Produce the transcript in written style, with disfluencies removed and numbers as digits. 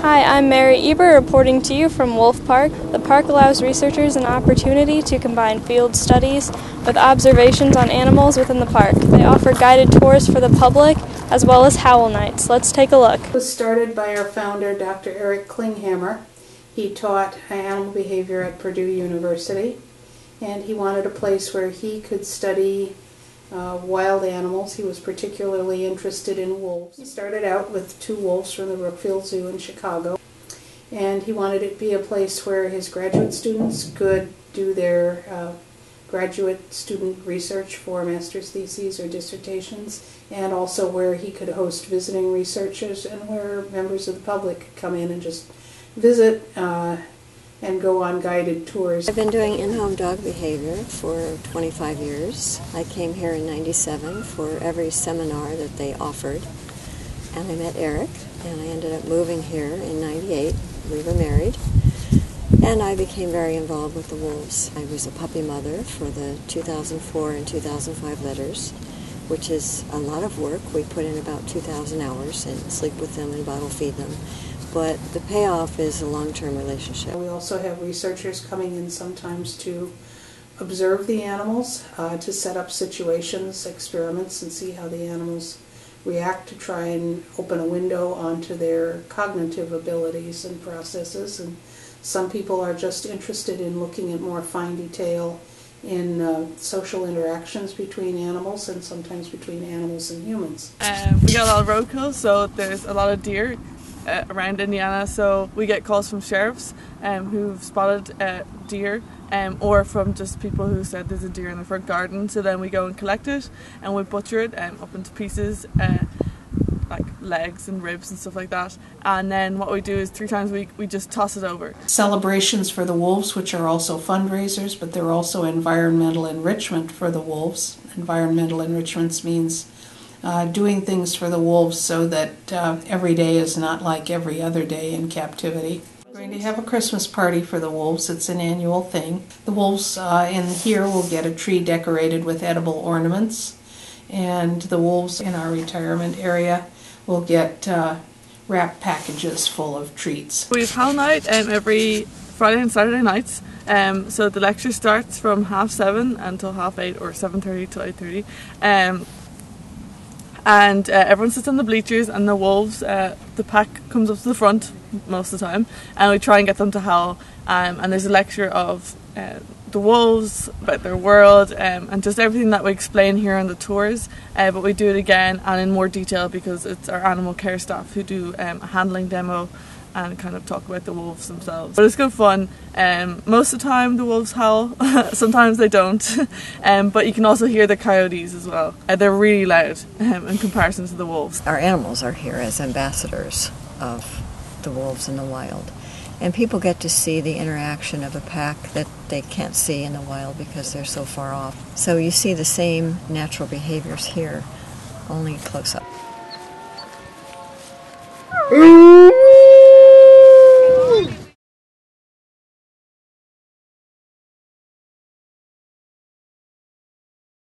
Hi, I'm Mary Eber reporting to you from Wolf Park. The park allows researchers an opportunity to combine field studies with observations on animals within the park. They offer guided tours for the public as well as Howl nights. Let's take a look. It was started by our founder, Dr. KLINGHAMMER. He taught animal behavior at Purdue University, and he wanted a place where he could study wild animals. He was particularly interested in wolves. He started out with 2 wolves from the Brookfield Zoo in Chicago, and he wanted it to be a place where his graduate students could do their graduate student research for master's theses or dissertations, and also where he could host visiting researchers and where members of the public could come in and just visit and go on guided tours. I've been doing in-home dog behavior for 25 years. I came here in '97 for every seminar that they offered, and I met Eric, and I ended up moving here in '98. We were married, and I became very involved with the wolves. I was a puppy mother for the 2004 and 2005 litters, which is a lot of work. We put in about 2,000 hours and sleep with them and bottle feed them. But the payoff is a long-term relationship. We also have researchers coming in sometimes to observe the animals, to set up situations, experiments, and see how the animals react, to try and open a window onto their cognitive abilities and processes. And some people are just interested in looking at more fine detail in social interactions between animals and sometimes between animals and humans. We got a lot of road kills, so there's a lot of deer around Indiana, so we get calls from sheriffs who've spotted deer, or from just people who said there's a deer in the front garden. So then we go and collect it and we butcher it up into pieces, like legs and ribs and stuff like that, and then what we do is 3 times a week we just toss it over. Celebrations for the wolves, which are also fundraisers, but they're also environmental enrichment for the wolves. Environmental enrichment means doing things for the wolves so that every day is not like every other day in captivity. We're going to have a Christmas party for the wolves. It's an annual thing. The wolves in here will get a tree decorated with edible ornaments, and the wolves in our retirement area will get wrap packages full of treats. We have Howl night every Friday and Saturday nights. So the lecture starts from 7:30 until 8:30 or 7:30 till 8:30. And everyone sits on the bleachers, and the wolves, the pack comes up to the front most of the time, and we try and get them to howl. And there's a lecture of the wolves, about their world, and just everything that we explain here on the tours, but we do it again and in more detail because it's our animal care staff who do a handling demo and kind of talk about the wolves themselves. But it's good fun. Most of the time the wolves howl, sometimes they don't, but you can also hear the coyotes as well. They're really loud in comparison to the wolves. Our animals are here as ambassadors of the wolves in the wild, and people get to see the interaction of a pack that they can't see in the wild because they're so far off. So you see the same natural behaviors here, only close up.